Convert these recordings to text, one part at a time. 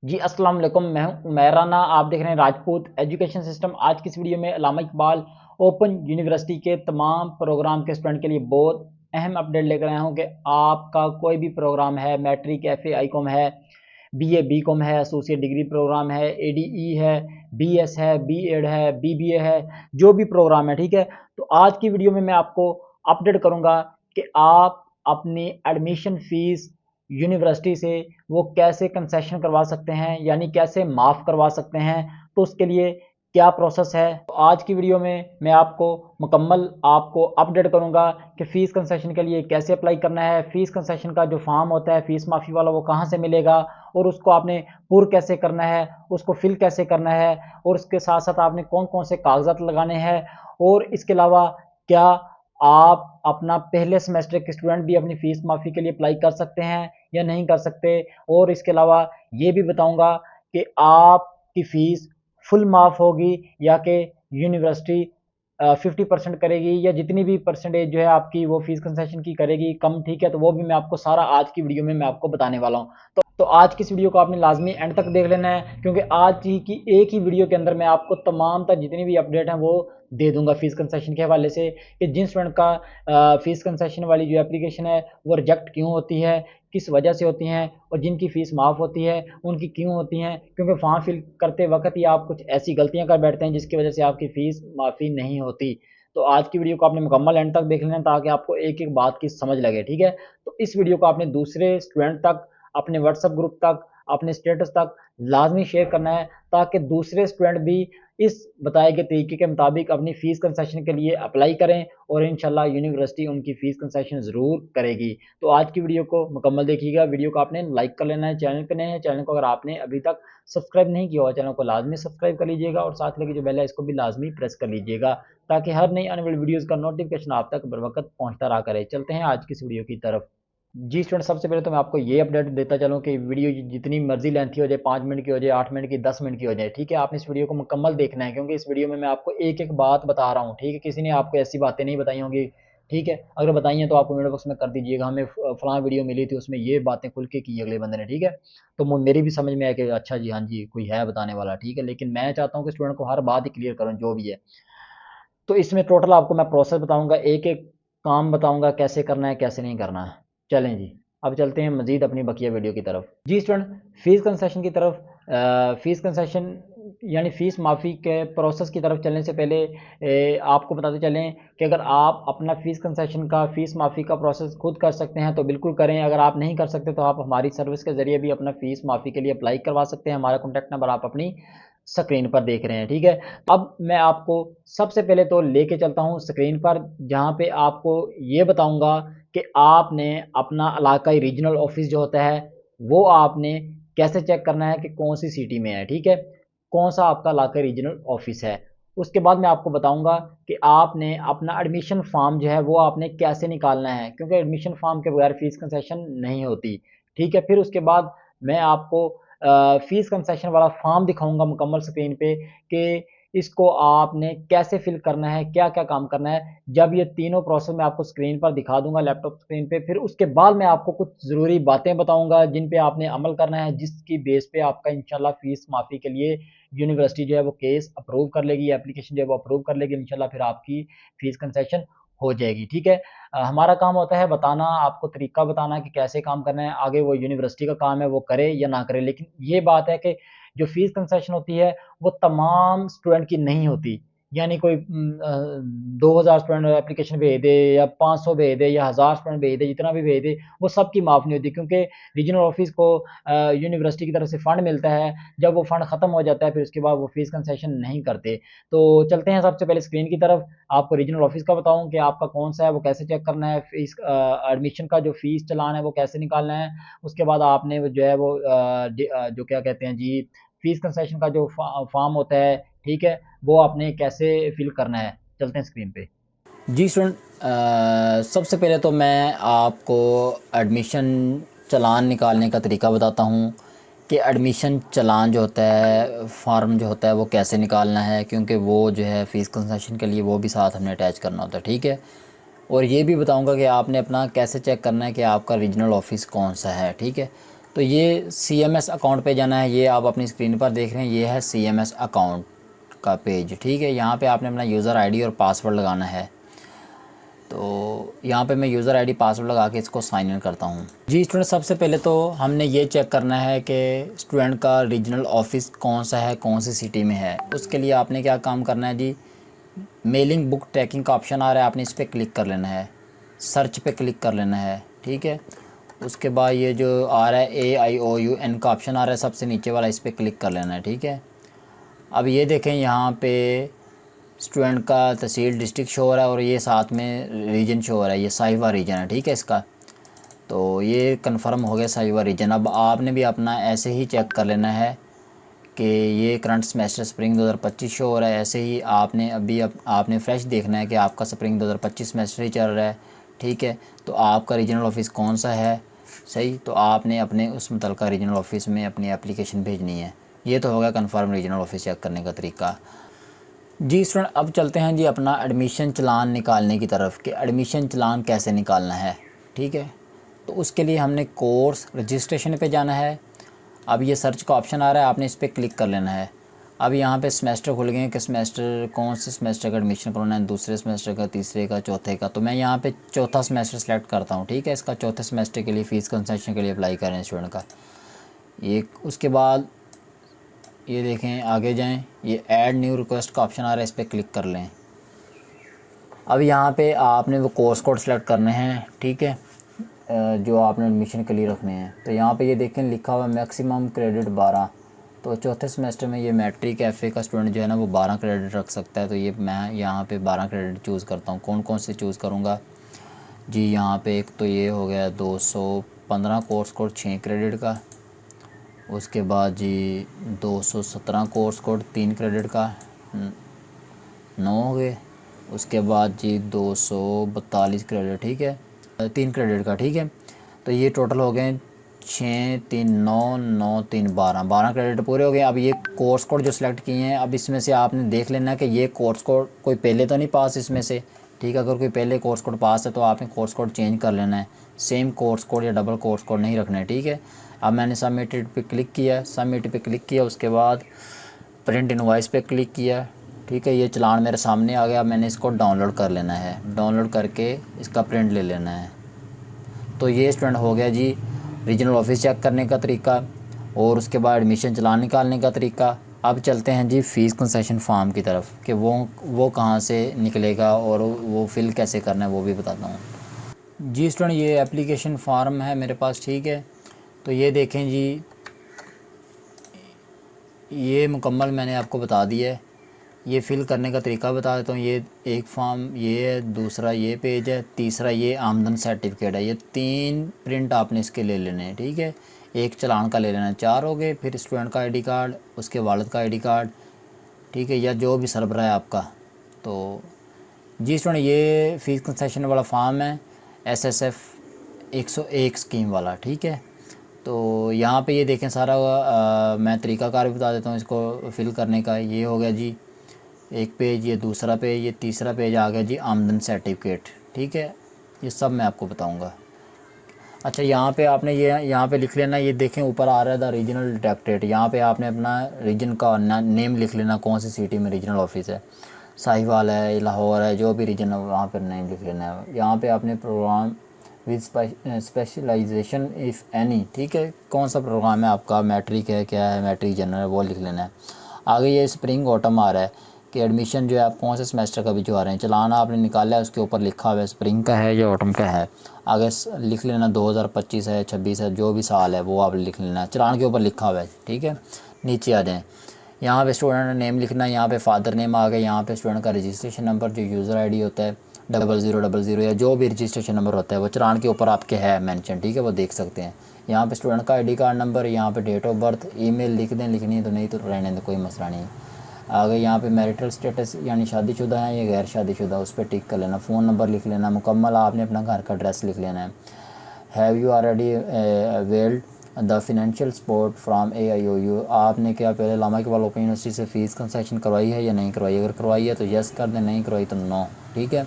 जी अस्सलाम वालेकुम। मैं हूं उमैर राना। आप देख रहे हैं राजपूत एजुकेशन सिस्टम। आज की इस वीडियो में अल्लामा इकबाल ओपन यूनिवर्सिटी के तमाम प्रोग्राम के स्टूडेंट के लिए बहुत अहम अपडेट लेकर आया हूं कि आपका कोई भी प्रोग्राम है, मैट्रिक, एफए, आईकॉम है, बीए, बीकॉम है, एसोसिएट डिग्री प्रोग्राम है, एडीई है, बीएस है, बीएड है, बीबीए है, जो भी प्रोग्राम है, ठीक है। तो आज की वीडियो में मैं आपको अपडेट करूंगा कि आप अपनी एडमिशन फीस यूनिवर्सिटी से वो कैसे कंसेशन करवा सकते हैं, यानी कैसे माफ़ करवा सकते हैं। तो उसके लिए क्या प्रोसेस है, तो आज की वीडियो में मैं आपको मुकम्मल आपको अपडेट करूंगा कि फ़ीस कंसेशन के लिए कैसे अप्लाई करना है, फ़ीस कंसेशन का जो फॉर्म होता है फ़ीस माफ़ी वाला वो कहाँ से मिलेगा और उसको आपने पुर कैसे करना है, उसको फिल कैसे करना है, और उसके साथ साथ आपने कौन कौन से कागजात लगाने हैं। और इसके अलावा क्या आप अपना पहले सेमेस्टर के स्टूडेंट भी अपनी फ़ीस माफ़ी के लिए अप्लाई कर सकते हैं या नहीं कर सकते। और इसके अलावा ये भी बताऊंगा कि आपकी फ़ीस फुल माफ़ होगी या कि यूनिवर्सिटी 50% करेगी या जितनी भी परसेंटेज जो है आपकी वो फ़ीस कंसेशन की करेगी कम, ठीक है। तो वो भी मैं आपको सारा आज की वीडियो में मैं आपको बताने वाला हूँ। तो आज की इस वीडियो को आपने लाजमी एंड तक देख लेना है, क्योंकि आज ही की एक ही वीडियो के अंदर मैं आपको तमाम तक जितनी भी अपडेट हैं वो दे दूंगा फ़ीस कंसेशन के हवाले से, कि जिन स्टूडेंट का फ़ीस कंसेशन वाली जो एप्लीकेशन है वो रिजेक्ट क्यों होती है, किस वजह से होती हैं, और जिनकी फ़ीस माफ़ होती है उनकी क्यों होती हैं। क्योंकि फॉर्म फिल करते वक्त ही आप कुछ ऐसी गलतियां कर बैठते हैं जिसकी वजह से आपकी फ़ीस माफ़ी नहीं होती। तो आज की वीडियो को आपने मुकम्मल एंड तक देख लेना ताकि आपको एक एक बात की समझ लगे, ठीक है। तो इस वीडियो को आपने दूसरे स्टूडेंट तक, अपने व्हाट्सएप ग्रुप तक, अपने स्टेटस तक लाजमी शेयर करना है ताकि दूसरे स्टूडेंट भी इस बताए गए तरीके के मुताबिक अपनी फ़ीस कंसेशन के लिए अप्लाई करें और इंशाल्लाह यूनिवर्सिटी उनकी फ़ीस कंसेशन ज़रूर करेगी। तो आज की वीडियो को मुकम्मल देखिएगा। वीडियो को आपने लाइक कर लेना है, चैनल पे नए हैं, चैनल को अगर आपने अभी तक सब्सक्राइब नहीं किया हुआ चैनल को लाजमी सब्सक्राइब कर लीजिएगा और साथ लगी जो बेल है इसको भी लाजमी प्रेस कर लीजिएगा ताकि हर नई आने वाली वीडियोज़ का नोटिफिकेशन आप तक बर वक्त पहुँचता रहा करे। चलते हैं आज की इस वीडियो की तरफ। जी स्टूडेंट, सबसे पहले तो मैं आपको ये अपडेट देता चलूँ कि वीडियो जितनी मर्जी लेंथी हो जाए, 5 मिनट की हो जाए, 8 मिनट की, 10 मिनट की हो जाए, ठीक है। आपने इस वीडियो को मुकम्मल देखना है क्योंकि इस वीडियो में मैं आपको एक एक बात बता रहा हूँ, ठीक है। किसी ने आपको ऐसी बातें नहीं बताई होंगी, ठीक है। अगर बताई हैं तो आप कमेंट बॉक्स में कर दीजिएगा, हमें फलां वीडियो मिली थी उसमें ये बातें खुल के की अगले बंदे ने, ठीक है। तो मेरी भी समझ में आया कि अच्छा जी, हाँ जी, कोई है बताने वाला, ठीक है। लेकिन मैं चाहता हूँ कि स्टूडेंट को हर बात ही क्लियर करूँ जो भी है। तो इसमें टोटल आपको मैं प्रोसेस बताऊंगा, एक एक काम बताऊंगा कैसे करना है कैसे नहीं करना है। चलें जी, अब चलते हैं मजीद अपनी बकिया वीडियो की तरफ। जी स्टूडेंट, फीस कंसेशन की तरफ, फीस कंसेशन यानी फ़ीस माफ़ी के प्रोसेस की तरफ चलने से पहले आपको बताते चलें कि अगर आप अपना फ़ीस कंसेशन का, फ़ीस माफ़ी का प्रोसेस खुद कर सकते हैं तो बिल्कुल करें। अगर आप नहीं कर सकते तो आप हमारी सर्विस के ज़रिए भी अपना फ़ीस माफ़ी के लिए अप्लाई करवा सकते हैं। हमारा कॉन्टैक्ट नंबर आप अपनी स्क्रीन पर देख रहे हैं, ठीक है। अब मैं आपको सबसे पहले तो लेके चलता हूँ स्क्रीन पर, जहाँ पे आपको ये बताऊँगा कि आपने अपना इलाकाई रीजनल ऑफिस जो होता है वो आपने कैसे चेक करना है कि कौन सी सिटी में है, ठीक है। कौन सा आपका इलाकाई रीजनल ऑफिस है। उसके बाद मैं आपको बताऊँगा कि आपने अपना एडमिशन फ़ॉर्म जो है वो आपने कैसे निकालना है, क्योंकि एडमिशन फ़ॉर्म के बगैर फ़ीस कंसेशन नहीं होती, ठीक है। फिर उसके बाद मैं आपको फ़ीस कंसेशन वाला फ़ॉर्म दिखाऊँगा मुकम्मल स्क्रीन पे कि इसको आपने कैसे फ़िल करना है, क्या-क्या काम करना है। जब ये तीनों प्रोसेस मैं आपको स्क्रीन पर दिखा दूँगा लैपटॉप स्क्रीन पे, फिर उसके बाद मैं आपको कुछ ज़रूरी बातें बताऊँगा जिन पे आपने अमल करना है, जिसकी बेस पे आपका इंशाल्लाह फ़ीस माफ़ी के लिए यूनिवर्सिटी जो है वो केस अप्रूव कर लेगी, एप्लीकेशन जो है वो अप्रूव कर लेगी। इंशाल्लाह फिर आपकी फ़ीस कंसेशन हो जाएगी, ठीक है। हमारा काम होता है बताना, आपको तरीका बताना कि कैसे काम करना है। आगे वो यूनिवर्सिटी का काम है वो करे या ना करे। लेकिन ये बात है कि जो फ़ीस कंसेशन होती है वो तमाम स्टूडेंट की नहीं होती। यानी कोई 2000 स्टूडेंट एप्लीकेशन भेज दे या 500 भेज दे या 1000 स्टूडेंट भेज दे, जितना भी भेज दे, वो सबकी माफ़ नहीं होती, क्योंकि रीजनल ऑफिस को यूनिवर्सिटी की तरफ से फ़ंड मिलता है। जब वो फ़ंड ख़त्म हो जाता है फिर उसके बाद वो फ़ीस कंसेशन नहीं करते। तो चलते हैं सबसे पहले स्क्रीन की तरफ। आपको रीजनल ऑफिस का बताऊँ कि आपका कौन-सा है, वो कैसे चेक करना है, फ़ीस एडमिशन का जो फ़ीस चालान है वो कैसे निकालना है। उसके बाद आपने वो जो है वो जो क्या कहते हैं जी, फ़ीस कंसेशन का जो फॉर्म होता है, ठीक है, वो आपने कैसे फ़िल करना है। चलते हैं स्क्रीन पे। जी स्टूडेंट, सबसे पहले तो मैं आपको एडमिशन चालान निकालने का तरीका बताता हूँ कि एडमिशन चालान जो होता है, फ़ॉर्म जो होता है वो कैसे निकालना है, क्योंकि वो जो है फ़ीस कंसेशन के लिए वो भी साथ हमने अटैच करना होता है, ठीक है। और ये भी बताऊंगा कि आपने अपना कैसे चेक करना है कि आपका रीजनल ऑफिस कौन सा है, ठीक है। तो ये CMS अकाउंट पे जाना है। ये आप अपनी स्क्रीन पर देख रहे हैं, ये है CMS अकाउंट का पेज, ठीक है। यहाँ पे आपने अपना यूज़र आईडी और पासवर्ड लगाना है। तो यहाँ पे मैं यूज़र आईडी पासवर्ड लगा के इसको साइन इन करता हूँ। जी स्टूडेंट, सबसे पहले तो हमने ये चेक करना है कि स्टूडेंट का रीजनल ऑफिस कौन सा है, कौन सी सिटी में है। उसके लिए आपने क्या काम करना है जी, मेलिंग बुक ट्रैकिंग का ऑप्शन आ रहा है, आपने इस पर क्लिक कर लेना है, सर्च पे क्लिक कर लेना है, ठीक है। उसके बाद ये जो आ रहा है AIOUN का ऑप्शन आ रहा है सबसे नीचे वाला, इस पर क्लिक कर लेना है, ठीक है। अब ये देखें यहाँ पे स्टूडेंट का तहसील डिस्ट्रिक्ट शो हो रहा है और ये साथ में रीजन शो हो रहा है, ये साहिवाल रीजन है, ठीक है इसका। तो ये कंफर्म हो गया साहिवाल रीजन। अब आपने भी अपना ऐसे ही चेक कर लेना है कि ये करंट सेमेस्टर स्प्रिंग 2025 शो हो रहा है। ऐसे ही आपने आपने फ्रेश देखना है कि आपका स्प्रिंग 2025 सेमेस्टर ही चल रहा है, ठीक है। तो आपका रीजनल ऑफिस कौन सा है, सही, तो आपने अपने उस मुतलका रीजनल ऑफिस में अपनी एप्लीकेशन भेजनी है। ये तो होगा कंफर्म रीजनल ऑफिस चेक करने का तरीका। जी स्टूडेंट, अब चलते हैं जी अपना एडमिशन चलान निकालने की तरफ कि एडमिशन चलान कैसे निकालना है, ठीक है। तो उसके लिए हमने कोर्स रजिस्ट्रेशन पे जाना है। अब ये सर्च का ऑप्शन आ रहा है, आपने इस पर क्लिक कर लेना है। अब यहाँ पे सेमेस्टर खुल गए कि सेमेस्टर कौन से सेमेस्टर का एडमिशन करना है, दूसरे सेमेस्टर का, तीसरे का, चौथे का। तो मैं यहाँ पे चौथा सेमेस्टर सेलेक्ट करता हूँ, ठीक है। इसका चौथे सेमेस्टर के लिए फ़ीस कंसेशन के लिए अप्लाई करें स्टूडेंट का। ये उसके बाद ये देखें, आगे जाएं, ये ऐड न्यू रिक्वेस्ट का ऑप्शन आ रहा है, इस पर क्लिक कर लें। अब यहाँ पे आपने वो कोर्स कोड सेलेक्ट करने हैं, ठीक है, जो आपने एडमिशन के लिए रखने हैं। तो यहाँ पे ये देखें लिखा हुआ मैक्सिमम क्रेडिट 12। तो चौथे सेमेस्टर में ये मैट्रिक FA का स्टूडेंट जो है ना वो 12 क्रेडिट रख सकता है। तो ये मैं यहाँ पे 12 क्रेडिट चूज़ करता हूँ। कौन कौन से चूज़ करूँगा जी, यहाँ पे एक तो ये हो गया 215 कोर्स कोड 6 क्रेडिट का। उसके बाद जी 217 कोर्स कोड 3 क्रेडिट का 9 हो गए। उसके बाद जी 242 क्रेडिट, ठीक है, 3 क्रेडिट का, ठीक है। तो ये टोटल हो गए 6 3 9 9 3 12 क्रेडिट पूरे हो गए। अब ये कोर्स कोड जो सिलेक्ट किए हैं, अब इसमें से आपने देख लेना है कि ये कोर्स कोड कोई पहले तो नहीं पास इसमें से, ठीक है। अगर कोई पहले कोर्स कोड पास है तो आपने कोर्स कोड चेंज कर लेना है, सेम कोर्स कोड या डबल कोर्स कोड नहीं रखना है, ठीक है। अब मैंने सबमिटेड पे क्लिक किया, सबमिट पे क्लिक किया, उसके बाद प्रिंट इनवॉइस पे क्लिक किया, ठीक है। ये चलान मेरे सामने आ गया। मैंने इसको डाउनलोड कर लेना है, डाउनलोड करके इसका प्रिंट ले लेना है। तो ये स्टूडेंट हो गया जी रीजनल ऑफिस चेक करने का तरीका और उसके बाद एडमिशन चलान निकालने का तरीका। अब चलते हैं जी फ़ीस कंसेशन फॉर्म की तरफ कि वो कहाँ से निकलेगा और वो फिल कैसे करना है वो भी बताता हूँ। जी स्टूडेंट, ये एप्लीकेशन फॉर्म है मेरे पास, ठीक है। तो ये देखें जी, ये मुकम्मल मैंने आपको बता दिया है। ये फ़िल करने का तरीका बता देता हूँ। ये एक फॉर्म ये है, दूसरा ये पेज है, तीसरा ये आमदन सर्टिफिकेट है। ये 3 प्रिंट आपने इसके ले लेने हैं, ठीक है। एक चलान का ले लेना है, 4 हो गए। फिर स्टूडेंट का ID कार्ड, उसके वालिद का ID कार्ड, ठीक है, या जो भी सरबराह है आपका। तो जी स्टूडेंट, ये फ़ीस कंसेशन वाला फॉर्म है SSF 101 स्कीम वाला, ठीक है। तो यहाँ पे ये देखें सारा मैं तरीक़ाकार भी बता देता हूँ इसको फ़िल करने का। ये हो गया जी एक पेज, ये दूसरा पेज, ये तीसरा पेज आ गया जी आमदन सर्टिफिकेट, ठीक है। ये सब मैं आपको बताऊंगा। अच्छा, यहाँ पे आपने यहाँ पे लिख लेना, ये देखें ऊपर आ रहा है द रीजनल डायरेक्टरेट। यहाँ पे आपने अपना रीजन का नेम लिख लेना, कौन सी सिटी में रीजनल ऑफिस है, साहिवाल है, लाहौर है, जो भी रीजन है वहाँ पर नेम लिख लेना है। यहाँ पे आपने program with specialization if any, ठीक है, कौन सा प्रोग्राम है आपका, मैट्रिक है, क्या है, मैट्रिक जनरल है, वो लिख लेना है। आगे ये स्प्रिंग ऑटम आ रहा है कि एडमिशन जो है आप कौन से सेमेस्टर का भी जो आ रहे हैं, चलान आपने निकाला है, उसके ऊपर लिखा हुआ है स्प्रिंग का है या ऑटम का है। आगे लिख लेना 2025 है, 26 है, जो भी साल है वो आप लिख लेना, चलान के ऊपर लिखा हुआ है, ठीक है। नीचे आ जाएँ, यहाँ पे स्टूडेंट नेम लिखना है, यहाँ पे फादर नेम आ गया, यहाँ पे स्टूडेंट का रजिस्ट्रेशन नंबर जो यूज़र ID होता है 0000 या जो भी रजिस्ट्रेशन नंबर होता है वो चलान के ऊपर आपके है मेंशन, ठीक है, वो देख सकते हैं। यहाँ पे स्टूडेंट का ID कार्ड नंबर, यहाँ पे डेट ऑफ बर्थ, ईमेल लिख दें, लिखनी है तो नहीं तो रहने दें, कोई मसला नहीं है। आगे यहाँ पे मैरिटल स्टेटस यानी शादीशुदा है या गैर शादीशुदा, उस पर टिक कर लेना। फ़ोन नंबर लिख लेना, मुकम्मल आपने अपना घर का एड्रेस लिख लेना है। Have you already availed the financial support from AIOU, आपने क्या पहले अल्लामा इकबाल ओपन यूनिवर्सिटी से फ़ीस कंसेशन करवाई है या नहीं करवाई। अगर करवाई है तो यस कर दें, नहीं करवाई तो नो, ठीक है।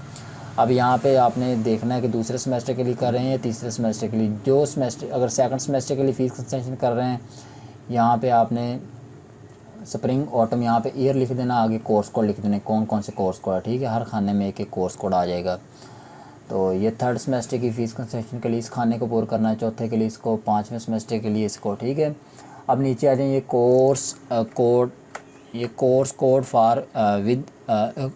अब यहाँ पे आपने देखना है कि दूसरे सेमेस्टर के लिए कर रहे हैं या तीसरे सेमेस्टर के लिए। जो सेमेस्टर अगर सेकंड सेमेस्टर के लिए फ़ीस कंसेशन कर रहे हैं, यहाँ पे आपने स्प्रिंग ऑटम यहाँ पे ईयर लिख देना, आगे कोर्स कोड लिख देना, कौन कौन से कोर्स कोड है, ठीक है। हर खाने में एक एक कोर्स कोड आ जाएगा। तो ये थर्ड सेमेस्टर की फ़ीस कंसेशन के लिए इस खाने को पूरा करना है, चौथे के लिए इसको, पाँचवें सेमेस्टर के लिए इसको, ठीक है। अब नीचे आ जाए ये कोर्स कोड, ये course code for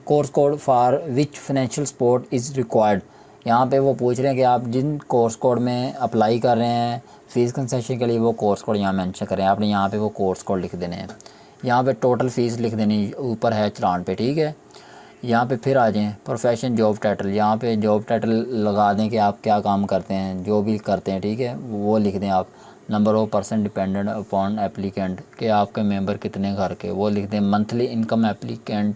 course code for which financial support is required. यहाँ पे वो पूछ रहे हैं कि आप जिन कोर्स कोड में अप्लाई कर रहे हैं फ़ीस कंसेशन के लिए, वो कोर्स कोड यहाँ मेंशन करें। आपने यहाँ पे वो कोर्स कोड लिख देने हैं। यहाँ पे टोटल फ़ीस लिख देनी ऊपर है चलान पे, ठीक है। यहाँ पे फिर आ जाएं प्रोफेशन जॉब टाइटल, यहाँ पे जॉब टाइटल लगा दें कि आप क्या काम करते हैं, जो भी करते हैं, ठीक है, वो लिख दें आप। Number of person dependent upon applicant, कि आपके मेंबर कितने घर के, वो लिख दें। Monthly income applicant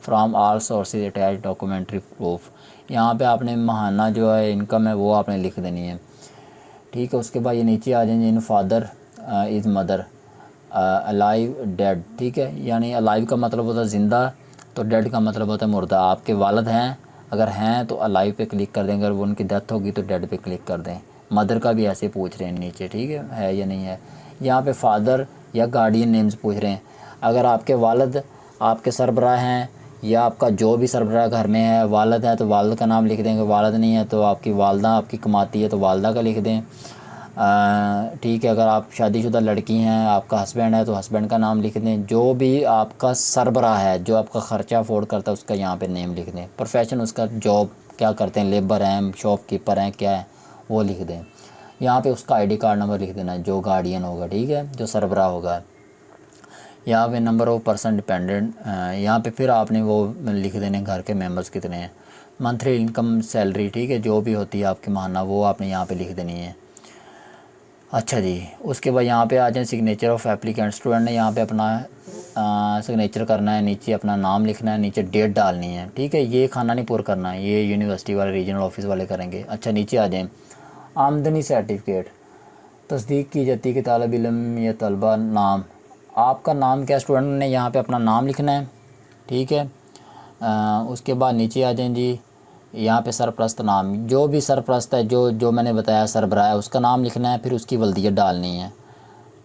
from all sources attach documentary proof, यहाँ पे आपने माहाना जो है इनकम है वो आपने लिख देनी है, ठीक है। उसके बाद ये नीचे आ जाएंगे in father is mother alive dead, ठीक है। यानी अलाइव का मतलब होता है ज़िंदा, तो डेड का मतलब होता है मुर्दा। आपके वालिद हैं, अगर हैं तो अलाइव पे क्लिक कर दें, अगर वो उनकी डेथ होगी तो डेड पे क्लिक कर दें। मदर का भी ऐसे पूछ रहे हैं नीचे, ठीक है या नहीं है। यहाँ पे फादर या गार्डियन नेम्स पूछ रहे हैं। अगर आपके वालिद आपके सरबराह हैं या आपका जो भी सरबराह घर में है, वालिद है तो वालिद का नाम लिख देंगे, वालिद नहीं है तो आपकी वालदा आपकी कमाती है तो वालदा का लिख दें, ठीक है। अगर आप शादीशुदा लड़की हैं, आपका हस्बैंड है तो हस्बैंड का नाम लिख दें। जो भी आपका सरबराह है, जो आपका ख़र्चा अफोर्ड करता है, उसका यहाँ पे नेम लिख दें। प्रोफेशन, उसका जॉब क्या करते हैं, लेबर हैं, शॉपकीपर हैं, क्या है, वो लिख दें। यहाँ पे उसका आईडी कार्ड नंबर लिख देना, जो गार्डियन होगा, ठीक है, जो सरबराह होगा। यहाँ पे नंबर ऑफ पर्सन डिपेंडेंट, यहाँ पे फिर आपने वो लिख देने घर के मेंबर्स कितने हैं। मंथली इनकम सैलरी, ठीक है, जो भी होती है आपकी माहाना, वो आपने यहाँ पे लिख देनी है। अच्छा जी, उसके बाद यहाँ पे आ जाए सिग्नेचर ऑफ एप्लीकेंट। स्टूडेंट ने यहाँ पे अपना सिग्नेचर करना है, नीचे अपना नाम लिखना है, नीचे डेट डालनी है, ठीक है। ये खाना नहीं पूरा करना है, ये यूनिवर्सिटी वाले रीजनल ऑफिस वाले करेंगे। अच्छा, नीचे आ जाएँ आमदनी सर्टिफिकेट, तस्दीक की जाती है कि तालब इल्म या तलबा नाम, आपका नाम क्या, स्टूडेंट ने यहाँ पे अपना नाम लिखना है, ठीक है। उसके बाद नीचे आ जाएँ जी, यहाँ पे सरप्रस्त नाम, जो भी सरप्रस्त है, जो जो मैंने बताया सरबराह है, उसका नाम लिखना है, फिर उसकी वल्दियत डालनी है,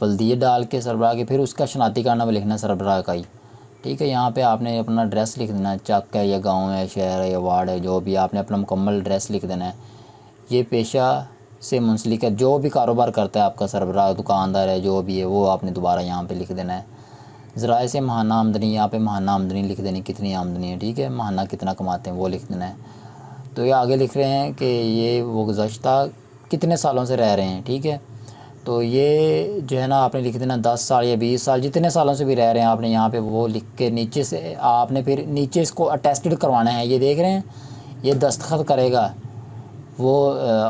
वल्दियत डाल के सरबराह के, फिर उसका शनाती कार्ड नंबर लिखना है सरबराह का ही, ठीक है। यहाँ पे आपने अपना एड्रेस लिख देना है, चक है या गांव है, शहर है या वार्ड है, जो भी आपने अपना मुकम्मल एड्रेस लिख देना है। ये पेशा से मुंसलिक है, जो भी कारोबार करता है आपका सरबराह, दुकानदार है, जो भी है, वो आपने दोबारा यहाँ पे लिख देना है। ज़राए से महाना आमदनी, यहाँ पे महाना आमदनी लिख देनी, कितनी आमदनी है, ठीक है, महाना कितना कमाते हैं वो लिख देना है। तो ये आगे लिख रहे हैं कि ये वो गुज़श्ता कितने सालों से रह रहे हैं, ठीक है। तो ये जो है ना आपने लिख देना 10 साल या 20 साल, जितने सालों से भी रह रहे हैं आपने यहाँ पे वो लिख के नीचे से आपने फिर नीचे इसको अटेस्टेड करवाना है। ये देख रहे हैं, ये दस्तखत करेगा वो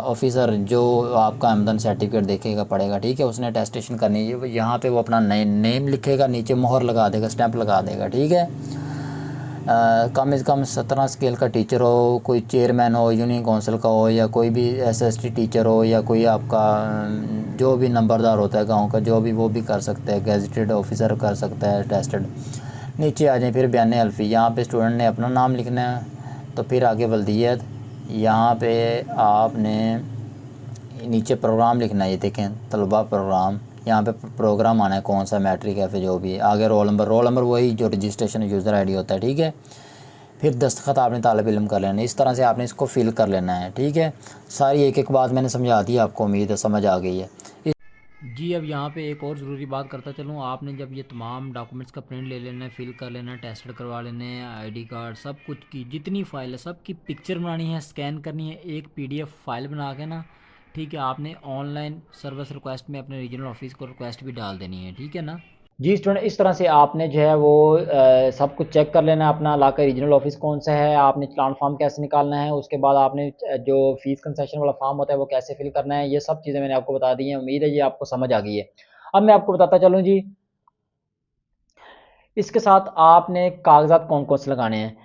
ऑफिसर जो आपका आमदन सर्टिफिकेट देखेगा पड़ेगा, ठीक है, उसने अटेस्टेशन करनी है। यहाँ पे वो अपना नेम लिखेगा, नीचे मोहर लगा देगा, स्टैंप लगा देगा, ठीक है। कम से कम 17 स्केल का टीचर हो, कोई चेयरमैन हो यूनियन काउंसिल का हो, या कोई भी एसएसटी टीचर हो, या कोई आपका जो भी नंबरदार होता है गांव का, जो भी, वो भी कर सकता है। गेजेटेड ऑफिसर कर सकता है टेस्टेड। नीचे आ जाए फिर बयान अल्फ़ी, यहाँ पे स्टूडेंट ने अपना नाम लिखना है, तो फिर आगे वल्दियत, यहाँ पे आपने नीचे प्रोग्राम लिखना है। ये देखें तलबा प्रोग्राम, यहाँ पे प्रोग्राम आना है कौन सा, मैट्रिक है, फिर जो भी। आगे रोल नंबर, रोल नंबर वही जो रजिस्ट्रेशन यूज़र आईडी होता है, ठीक है। फिर दस्तखत आपने तालिब इल्म कर लेना है, इस तरह से आपने इसको फिल कर लेना है, ठीक है। सारी एक एक बात मैंने समझा दी आपको, उम्मीद है समझ आ गई है। जी, अब यहाँ पे एक और ज़रूरी बात करता चलूँ, आपने जब ये तमाम डॉक्यूमेंट्स का प्रिंट ले लेना है, फिल कर लेना है, टेस्टेड करवा लेने हैं, आईडी कार्ड, सब कुछ की जितनी फ़ाइल है सब की पिक्चर बनानी है, स्कैन करनी है, एक पीडीएफ फाइल बना के ना, ठीक है, आपने ऑनलाइन सर्विस रिक्वेस्ट में अपने रीजनल ऑफिस को रिक्वेस्ट भी डाल देनी है, ठीक है ना। जी स्टूडेंट, इस तरह से आपने जो है वो सब कुछ चेक कर लेना है अपना, लाकर रीजनल ऑफिस कौन सा है, आपने चलान फॉर्म कैसे निकालना है, उसके बाद आपने जो फीस कंसेशन वाला फॉर्म होता है वो कैसे फिल करना है, ये सब चीज़ें मैंने आपको बता दी हैं। उम्मीद है ये आपको समझ आ गई है। अब मैं आपको बताता चलूँ जी, इसके साथ आपने कागजात कौन कौन से लगाने हैं।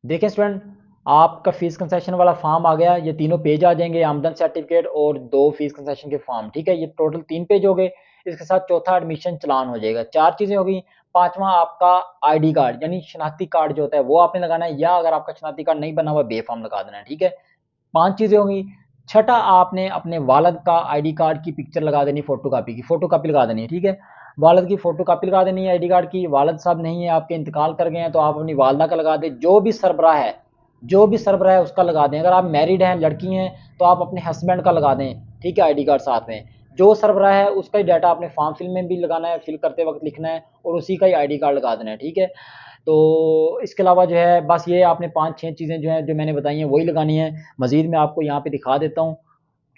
देखें स्टूडेंट, आपका फीस कंसेशन वाला फॉर्म आ गया, ये तीनों पेज आ जाएंगे, आमदन सर्टिफिकेट और 2 फीस कंसेशन के फॉर्म, ठीक है, ये टोटल 3 पेज हो गए। इसके साथ चौथा एडमिशन चालान हो जाएगा। 4 चीज़ें हो गई। पाँचवां आपका आईडी कार्ड यानी शनाख्ती कार्ड जो होता है वो आपने लगाना है, या अगर आपका शनाख्ती कार्ड नहीं बना हुआ बे फॉर्म लगा देना है, ठीक है। 5 चीज़ें हो गई। छठा आपने अपने वालिद का आईडी कार्ड की पिक्चर लगा देनी, फ़ोटोकॉपी लगा देनी है, ठीक है। वालिद की फ़ोटोकॉपी लगा देनी है आईडी कार्ड की। वालिद साहब नहीं है, आपके इंतकाल कर गए हैं, तो आप अपनी वालिदा का लगा दें। जो भी सरबराह है उसका लगा दें। अगर आप मैरिड हैं, लड़की हैं, तो आप अपने हस्बैंड का लगा दें, ठीक है, आईडी कार्ड साथ में। जो सरबराह है उसका ही डाटा आपने फॉर्म फिल में भी लगाना है, फिल करते वक्त लिखना है, और उसी का ही आईडी कार्ड लगा देना है, ठीक है। तो इसके अलावा जो है बस ये आपने 5-6 चीज़ें जो हैं जो मैंने बताई हैं वही लगानी है। मज़ीद मैं आपको यहाँ पे दिखा देता हूँ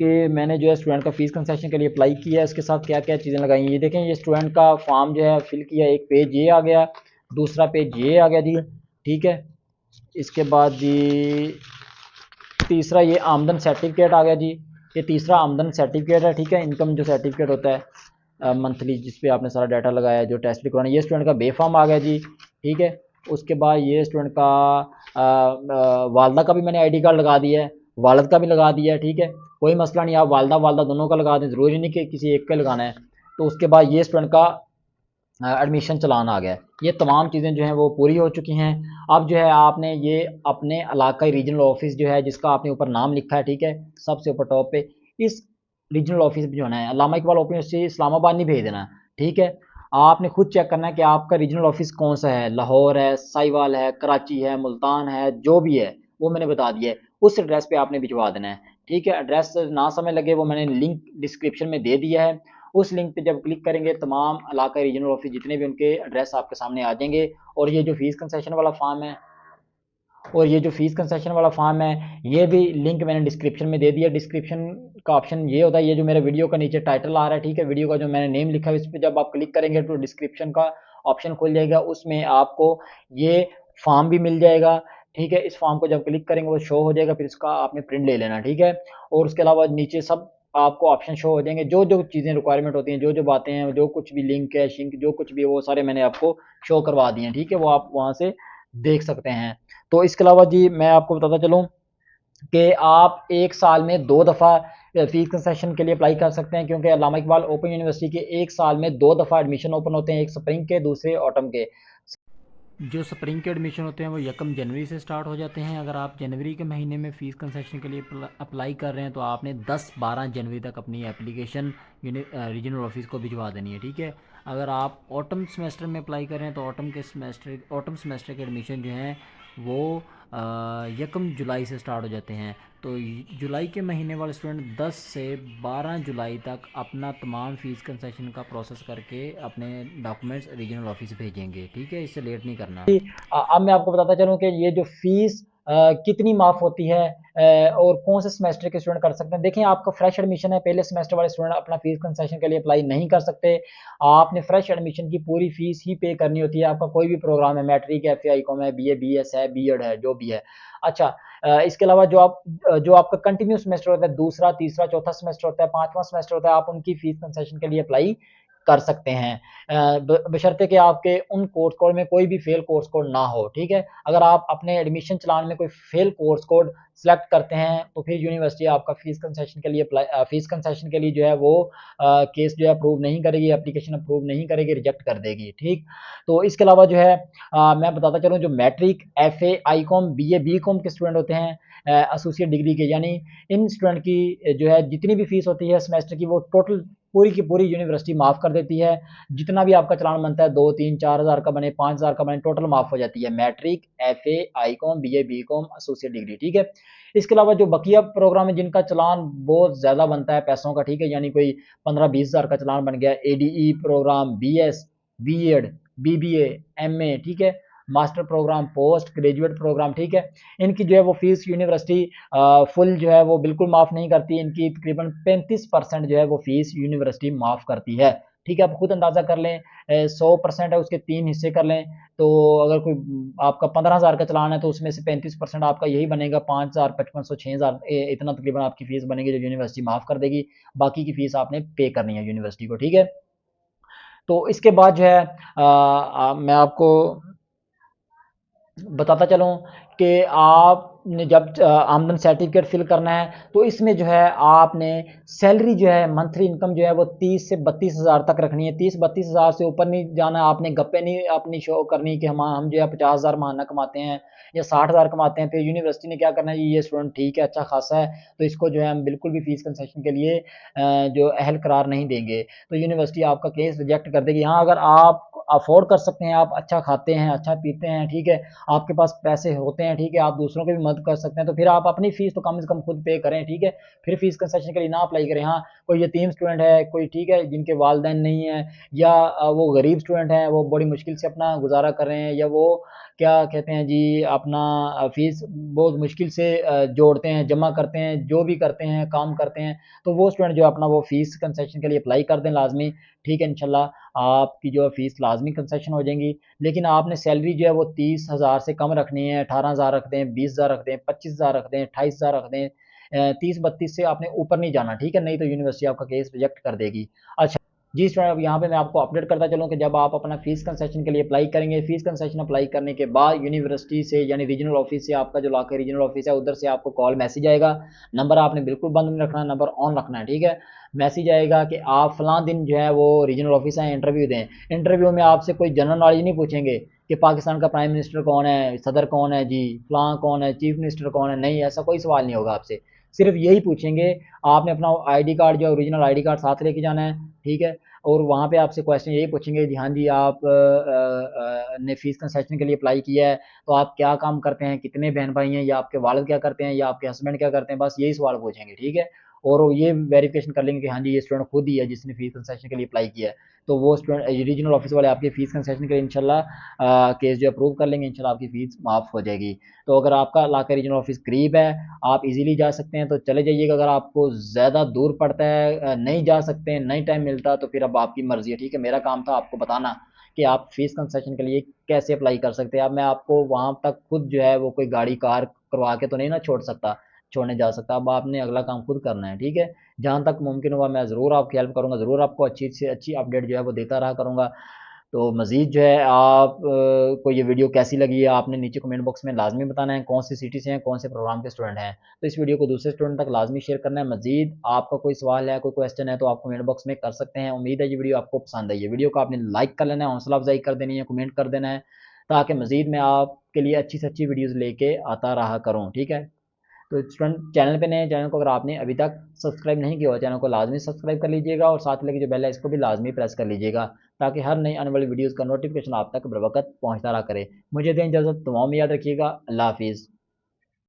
कि मैंने जो है स्टूडेंट का फ़ीस कंसेशन के लिए अप्लाई किया है, इसके साथ क्या-क्या चीज़ें लगाई हैं। ये देखें, ये स्टूडेंट का फॉर्म जो है फिल किया, एक पेज ये आ गया, दूसरा पेज ये आ गया जी, ठीक है। इसके बाद जी तीसरा ये आमदन सर्टिफिकेट आ गया जी, ये तीसरा आमदन सर्टिफिकेट है, ठीक है। इनकम जो सर्टिफिकेट होता है मंथली, जिस पे आपने सारा डाटा लगाया है, जो टेस्ट भी करवाना है। ये स्टूडेंट का बे फॉर्म आ गया जी, ठीक है। उसके बाद ये स्टूडेंट का वालदा का भी मैंने आईडी कार्ड लगा दिया है, वालद का भी लगा दिया है, ठीक है। कोई मसला नहीं, आप वालदा वालदा दोनों का लगा दें, ज़रूरी नहीं कि किसी एक का लगाना है। तो उसके बाद ये स्टूडेंट का एडमिशन चलान आ गया है। ये तमाम चीज़ें जो हैं वो पूरी हो चुकी हैं। अब जो है आपने ये अपने इलाकाई रीजनल ऑफिस जो है जिसका आपने ऊपर नाम लिखा है, ठीक है, सबसे ऊपर टॉप पे, इस रीजनल ऑफिस पे जो है अल्लामा इकबाल ओपन यूनिवर्सिटी इस्लामाबाद नहीं भेज देना, ठीक है। आपने खुद चेक करना है कि आपका रीजनल ऑफिस कौन सा है, लाहौर है, साहिवाल है, कराची है, मुल्तान है, जो भी है वो मैंने बता दिया है। उस एड्रेस पे आपने भिजवा देना है, ठीक है। एड्रेस ना समय लगे वो मैंने लिंक डिस्क्रिप्शन में दे दिया है। उस लिंक पे जब क्लिक करेंगे तमाम इलाका रीजनल ऑफिस जितने भी उनके एड्रेस आपके सामने आ जाएंगे। और ये जो फीस कंसेशन वाला फॉर्म है ये भी लिंक मैंने डिस्क्रिप्शन में दे दिया। डिस्क्रिप्शन का ऑप्शन ये होता है, ये जो मेरे वीडियो का नीचे टाइटल आ रहा है, ठीक है, वीडियो का जो मैंने नेम लिखा है इस पर जब आप क्लिक करेंगे तो डिस्क्रिप्शन का ऑप्शन खुल जाएगा, उसमें आपको ये फॉर्म भी मिल जाएगा, ठीक है। इस फॉर्म को जब क्लिक करेंगे वो शो हो जाएगा, फिर इसका आपने प्रिंट ले लेना, ठीक है। और उसके अलावा नीचे सब आपको ऑप्शन शो हो जाएंगे, जो जो चीज़ें रिक्वायरमेंट होती हैं, जो जो बातें हैं, जो कुछ भी लिंक है, शिंक जो कुछ भी है, वो सारे मैंने आपको शो करवा दिए हैं, ठीक है। वो आप वहाँ से देख सकते हैं। तो इसके अलावा जी मैं आपको बताता चलूँ कि आप एक साल में 2 दफ़ा फ़ीस कंसेशन के लिए अप्लाई कर सकते हैं, क्योंकि अल्लामा इकबाल ओपन यूनिवर्सिटी के एक साल में 2 दफ़ा एडमिशन ओपन होते हैं, एक स्प्रिंग के, दूसरे ऑटम के। जो स्प्रिंग के एडमिशन होते हैं वो 1 जनवरी से स्टार्ट हो जाते हैं। अगर आप जनवरी के महीने में फ़ीस कंसेशन के लिए अप्लाई कर रहे हैं तो आपने 10-12 जनवरी तक अपनी एप्लीकेशन रीजनल ऑफिस को भिजवा देनी है, ठीक है। अगर आप ऑटम सेमेस्टर में अप्लाई कर रहे हैं तो ऑटम सेमेस्टर के एडमिशन जो हैं वो 1 जुलाई से स्टार्ट हो जाते हैं। तो जुलाई के महीने वाले स्टूडेंट 10 से 12 जुलाई तक अपना तमाम फ़ीस कंसेशन का प्रोसेस करके अपने डॉक्यूमेंट्स रीजनल ऑफिस भेजेंगे, ठीक है, इससे लेट नहीं करना। अब मैं आपको बताता चलूँ कि ये जो फ़ीस कितनी माफ़ होती है और कौन से सेमेस्टर के स्टूडेंट कर सकते हैं। देखिए, आपका फ्रेश एडमिशन है, पहले सेमेस्टर वाले स्टूडेंट अपना फ़ीस कंसेशन के लिए अप्लाई नहीं कर सकते। आपने फ्रेश एडमिशन की पूरी फ़ीस ही पे करनी होती है। आपका कोई भी प्रोग्राम है, मैट्रिक है, एफए, आईकॉम है, बीए, बीएस है, बीएड है, जो भी है। अच्छा, इसके अलावा जो आपका कंटिन्यू सेमेस्टर होता है, दूसरा, तीसरा, चौथा सेमेस्टर होता है, पाँचवाँ सेमेस्टर होता है, आप उनकी फ़ीस कंसेशन के लिए अप्लाई कर सकते हैं। बशर्ते कि आपके उन कोर्स कोड में कोई भी फेल कोर्स कोड ना हो, ठीक है। अगर आप अपने एडमिशन चलान में कोई फेल कोर्स कोड सेलेक्ट करते हैं तो फिर यूनिवर्सिटी आपका फ़ीस कंसेशन के लिए जो है वो केस जो है अप्रूव नहीं करेगी, एप्लीकेशन अप्रूव नहीं करेगी, रिजेक्ट कर देगी, ठीक। तो इसके अलावा जो है मैं बताता चलूँ, जो matric, FA, ICom, BA, BCom के स्टूडेंट होते हैं एसोसिएट डिग्री के, यानी इन स्टूडेंट की जो है जितनी भी फ़ीस होती है सेमेस्टर की, वो टोटल पूरी की पूरी यूनिवर्सिटी माफ़ कर देती है। जितना भी आपका चालान बनता है 2, 3, 4 हज़ार का बने, 5 हज़ार का बने, टोटल माफ़ हो जाती है। Matric, FA, ICom, BA, BCom, associate degree, ठीक है। इसके अलावा जो बकिया प्रोग्राम है जिनका चालान बहुत ज़्यादा बनता है पैसों का, ठीक है, यानी कोई 15-20 हज़ार का चालान बन गया, ADE program, BS, BEd, BBA, MA, ठीक है, master program, post graduate program, ठीक है। इनकी जो है वो फ़ीस यूनिवर्सिटी फुल जो है वो बिल्कुल माफ़ नहीं करती। इनकी तकरीबन 35% जो है वो फ़ीस यूनिवर्सिटी माफ़ करती है, ठीक है। आप खुद अंदाज़ा कर लें, 100% है, उसके 3 हिस्से कर लें, तो अगर कोई आपका 15,000 का चालान है तो उसमें से 35% आपका यही बनेगा, 5,000, 5500, 6,000 इतना तकरीबन आपकी फ़ीस बनेगी जो यूनिवर्सिटी माफ़ कर देगी। बाकी की फ़ीस आपने पे करनी है यूनिवर्सिटी को, ठीक है। तो इसके बाद जो है मैं आपको बताता चलूँ कि आप जब आमदन सर्टिफिकेट फिल करना है तो इसमें जो है आपने सैलरी जो है मंथली इनकम जो है वो 30 से 32 हज़ार तक रखनी है। 30-32 हज़ार से ऊपर नहीं जाना, आपने गप्पे नहीं अपनी शो करनी कि हम जो है 50 हज़ार महीना कमाते हैं या 60 हज़ार कमाते हैं। फिर यूनिवर्सिटी ने क्या करना है, ये स्टूडेंट ठीक है, अच्छा खासा है, तो इसको जो है हम बिल्कुल भी फीस कंसेशन के लिए जो अहल करार नहीं देंगे। तो यूनिवर्सिटी आपका केस रिजेक्ट कर देगी। हाँ, अगर आप अफोर्ड कर सकते हैं, आप अच्छा खाते हैं, अच्छा पीते हैं, ठीक है, आपके पास पैसे होते हैं, ठीक है, आप दूसरों की भी मदद कर सकते हैं, तो फिर आप अपनी फीस तो कम से कम खुद पे करें, ठीक है। फिर फीस कंसेशन के लिए ना अप्लाई करें। हाँ, कोई यतीम स्टूडेंट है, कोई ठीक है जिनके वालदैन नहीं है, या वो गरीब स्टूडेंट हैं, वो बड़ी मुश्किल से अपना गुजारा कर रहे हैं, या वो क्या कहते हैं जी, अपना फीस बहुत मुश्किल से जोड़ते हैं, जमा करते हैं, जो भी करते हैं, काम करते हैं, तो वो स्टूडेंट जो अपना वो फीस कंसेशन के लिए अप्लाई कर दें लाजमी, ठीक है। इंशाल्लाह आपकी जो फीस लाजमी कंसेशन हो जाएंगी। लेकिन आपने सैलरी जो है वो 30 हज़ार से कम रखनी है। 18 हज़ार रख दें, 20 हज़ार रख दें, 25 हज़ार रख दें, 28 हज़ार रख दें, 30-32 से आपने ऊपर नहीं जाना, ठीक है, नहीं तो यूनिवर्सिटी आपका केस रिजेक्ट कर देगी। अच्छा जी स्टूडेंट, अब यहाँ पे मैं आपको अपडेट करता चलूँ कि जब आप अपना फीस कंसेशन के लिए अप्लाई करेंगे, फीस कंसेशन अप्लाई करने के बाद यूनिवर्सिटी से यानी रीजनल ऑफिस से, आपका जो इलाका रीजनल ऑफिस है उधर से आपको कॉल मैसेज आएगा। नंबर आपने बिल्कुल बंद नहीं रखना, नंबर ऑन रखना है, ठीक है। मैसेज आएगा कि आप फलां दिन जो है वो रीजनल ऑफिस आए, इंटरव्यू दें। इंटरव्यू में आपसे कोई जनरल नॉलेज नहीं पूछेंगे कि पाकिस्तान का प्राइम मिनिस्टर कौन है, सदर कौन है जी, फलां कौन है, चीफ मिनिस्टर कौन है, नहीं, ऐसा कोई सवाल नहीं होगा आपसे। सिर्फ यही पूछेंगे, आपने अपना आईडी कार्ड जो ओरिजिनल आईडी कार्ड साथ लेके जाना है, ठीक है। और वहाँ पे आपसे क्वेश्चन यही पूछेंगे जी, हाँ जी आप ने फीस कंसेशन के लिए अप्लाई किया है, तो आप क्या काम करते हैं, कितने बहन भाई हैं, या आपके वालिद क्या करते हैं, या आपके हस्बैंड क्या करते हैं, बस यही सवाल पूछेंगे, ठीक है। और वो ये वेरिफिकेशन कर लेंगे कि हाँ जी ये स्टूडेंट खुद ही है जिसने फीस कंसेशन के लिए अप्लाई किया है, तो वो स्टूडेंट रीजनल ऑफिस वाले आपकी फीस कंसेशन के लिए इंशाल्लाह केस जो अप्रूव कर लेंगे, इंशाल्लाह आपकी फीस माफ़ हो जाएगी। तो अगर आपका इलाका रीजनल ऑफिस करीब है, आप इजीली जा सकते हैं तो चले जाइएगा। अगर आपको ज़्यादा दूर पड़ता है, नहीं जा सकते हैं, नहीं टाइम मिलता, तो फिर अब आपकी मर्ज़ी है, ठीक है। मेरा काम था आपको बताना कि आप फीस कंसेशन के लिए कैसे अप्लाई कर सकते हैं। अब मैं आपको वहाँ तक खुद जो है वो कोई गाड़ी कार करवा के तो नहीं ना छोड़ने जा सकता। अब आपने अगला काम खुद करना है, ठीक है। जहाँ तक मुमकिन हुआ मैं ज़रूर आपकी हेल्प करूँगा, ज़रूर आपको अच्छी से अच्छी अपडेट जो है वो देता रहा करूँगा। तो मज़ीद जो है आप को ये वीडियो कैसी लगी है, आपने नीचे कमेंट बॉक्स में लाजमी बताना है, कौन सी सिटी से हैं, कौन से प्रोग्राम के स्टूडेंट हैं। तो इस वीडियो को दूसरे स्टूडेंट तक लाजमी शेयर करना है। मज़ीद आपका कोई सवाल है, कोई क्वेश्चन है, तो आप कमेंट बॉक्स में कर सकते हैं। उम्मीद है ये वीडियो आपको पसंद आई है। वीडियो को आपने लाइक कर लेना है, हौसला अफजाई कर देनी है, कमेंट कर देना है, ताकि मज़ीद मैं आपके लिए अच्छी से अच्छी वीडियोज़ लेके आता रहा करूँ, ठीक है। तो स्टूडेंट चैनल पे नए हैं, चैनल को अगर आपने अभी तक सब्सक्राइब नहीं किया हो, चैनल को लाजमी सब्सक्राइब कर लीजिएगा, और साथ लगी जो बेल है इसको भी लाजमी प्रेस कर लीजिएगा, ताकि हर नई आने वाली वीडियोज़ का नोटिफिकेशन आप तक बर वक्त पहुँचता रहा करे। मुझे दें इजाज़त, दुआओं में याद रखिएगा। अल्लाह हाफिज़।